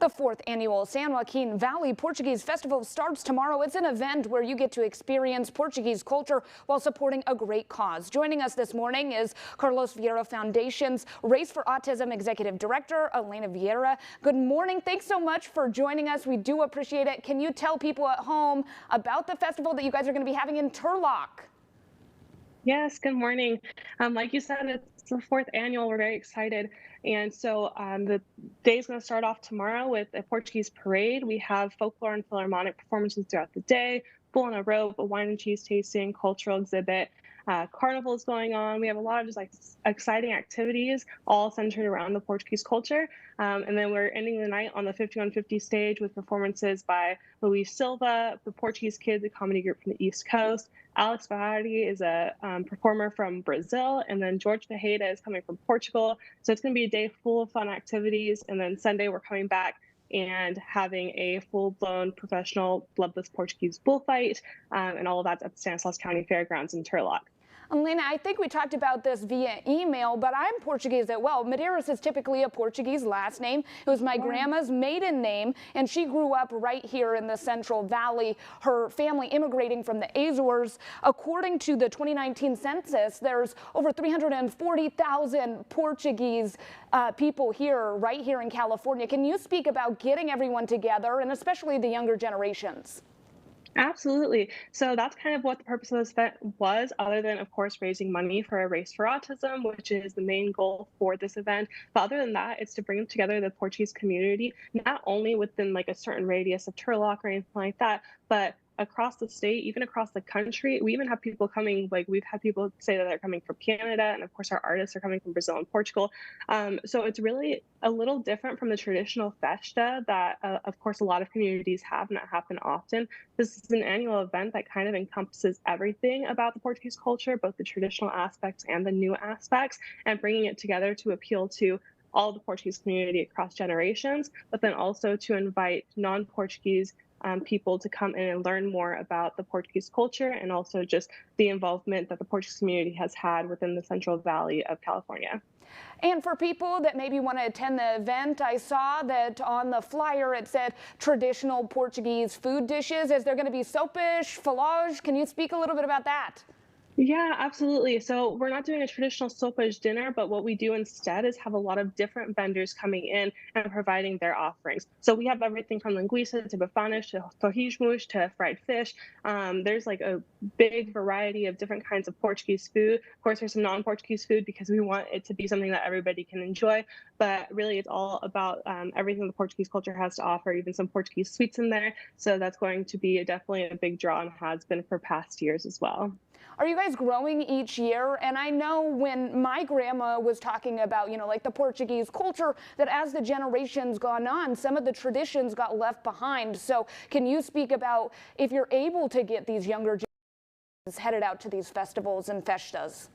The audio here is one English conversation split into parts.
The fourth annual San Joaquin Valley Portuguese Festival starts tomorrow. It's an event where you get to experience Portuguese culture while supporting a great cause. Joining us this morning is Carlos Vieira Foundation's Race for Autism Executive Director, Elena Vieira. Good morning. Thanks so much for joining us. We do appreciate it. Can you tell people at home about the festival that you guys are going to be having in Turlock? Yes, good morning. Like you said, it's the fourth annual. We're very excited. And so the day is going to start off tomorrow with a Portuguese parade. We have folklore and philharmonic performances throughout the day, bull on a rope, a wine and cheese tasting, cultural exhibit, carnivals going on. We have a lot of just like exciting activities, all centered around the Portuguese culture. And then we're ending the night on the 5150 stage with performances by Luis Silva, the Portuguese Kids, a comedy group from the East Coast. Alex Bahari is a performer from Brazil, and then George Tejeda is coming from Portugal. So it's going to be a day full of fun activities. And then Sunday, we're coming back and having a full-blown professional bloodless Portuguese bullfight, and all of that's at the Stanislaus County Fairgrounds in Turlock. Elena, I think we talked about this via email, but I'm Portuguese as well. Medeiros is typically a Portuguese last name. It was my grandma's maiden name, and she grew up right here in the Central Valley, her family immigrating from the Azores. According to the 2019 census, there's over 340,000 Portuguese people here, right here in California. Can you speak about getting everyone together, and especially the younger generations? Absolutely. So that's kind of what the purpose of this event was, other than, of course, raising money for a Race for Autism, which is the main goal for this event. But other than that, it's to bring together the Portuguese community, not only within like a certain radius of Turlock or anything like that, but across the state, even across the country. We even have people coming, like we've had people say that they're coming from Canada, and of course our artists are coming from Brazil and Portugal. So it's really a little different from the traditional festa that of course a lot of communities have and that happen often. This is an annual event that kind of encompasses everything about the Portuguese culture, both the traditional aspects and the new aspects, and bringing it together to appeal to all the Portuguese community across generations, but then also to invite non-Portuguese people to come in and learn more about the Portuguese culture, and also just the involvement that the Portuguese community has had within the Central Valley of California. And for people that maybe want to attend the event, I saw that on the flyer it said traditional Portuguese food dishes. Is there going to be sopish, falage? Can you speak a little bit about that? Yeah, absolutely. So we're not doing a traditional sopas dinner, but what we do instead is have a lot of different vendors coming in and providing their offerings. So we have everything from linguiça to bifanish to torrijos to fried fish. There's like a big variety of different kinds of Portuguese food. Of course, there's some non-Portuguese food because we want it to be something that everybody can enjoy. But really, it's all about everything the Portuguese culture has to offer, even some Portuguese sweets in there. So that's going to be definitely a big draw and has been for past years as well. Are you guys growing each year? And I know when my grandma was talking about, like the Portuguese culture, that as the generations gone on, some of the traditions got left behind. So can you speak about if you're able to get these younger generations headed out to these festivals and festas?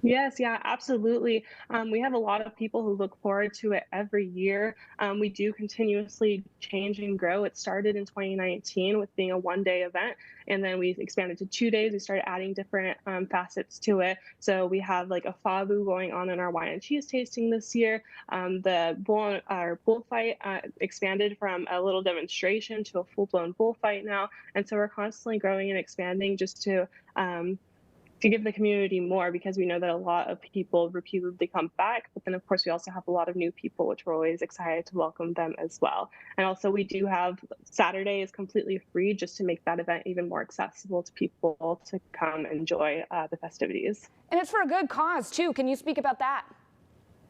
Yes, yeah, absolutely. We have a lot of people who look forward to it every year. We do continuously change and grow. It started in 2019 with being a one-day event, and then we expanded to 2 days. We started adding different facets to it. So we have like a fabu going on in our wine and cheese tasting this year. Our bullfight expanded from a little demonstration to a full-blown bullfight now. And so we're constantly growing and expanding just to give the community more, because we know that a lot of people repeatedly come back. But then, of course, we also have a lot of new people, which we're always excited to welcome them as well. And also, we do have Saturday is completely free, just to make that event even more accessible to people to come enjoy the festivities. And it's for a good cause, too. Can you speak about that?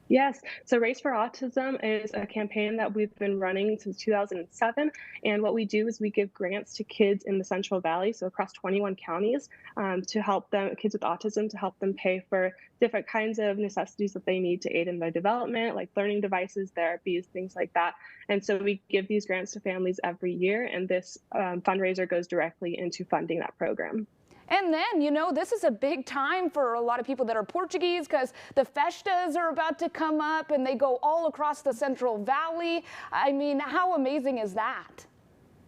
Yes, so Race for Autism is a campaign that we've been running since 2007. And what we do is we give grants to kids in the Central Valley, so across 21 counties, to help them, kids with autism, to help them pay for different kinds of necessities that they need to aid in their development, like learning devices, therapies, things like that. And so we give these grants to families every year, and this fundraiser goes directly into funding that program. And then, this is a big time for a lot of people that are Portuguese, because the festas are about to come up and they go all across the Central Valley. I mean, how amazing is that?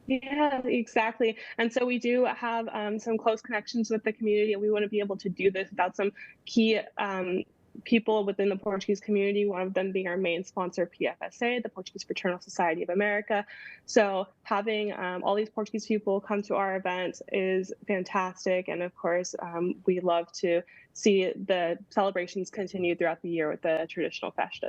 Yeah, exactly. And so we do have some close connections with the community, and we want to be able to do this without some key people within the Portuguese community, one of them being our main sponsor, PFSA, the Portuguese Fraternal Society of America. So having all these Portuguese people come to our event is fantastic. And of course, we love to see the celebrations continue throughout the year with the traditional festas.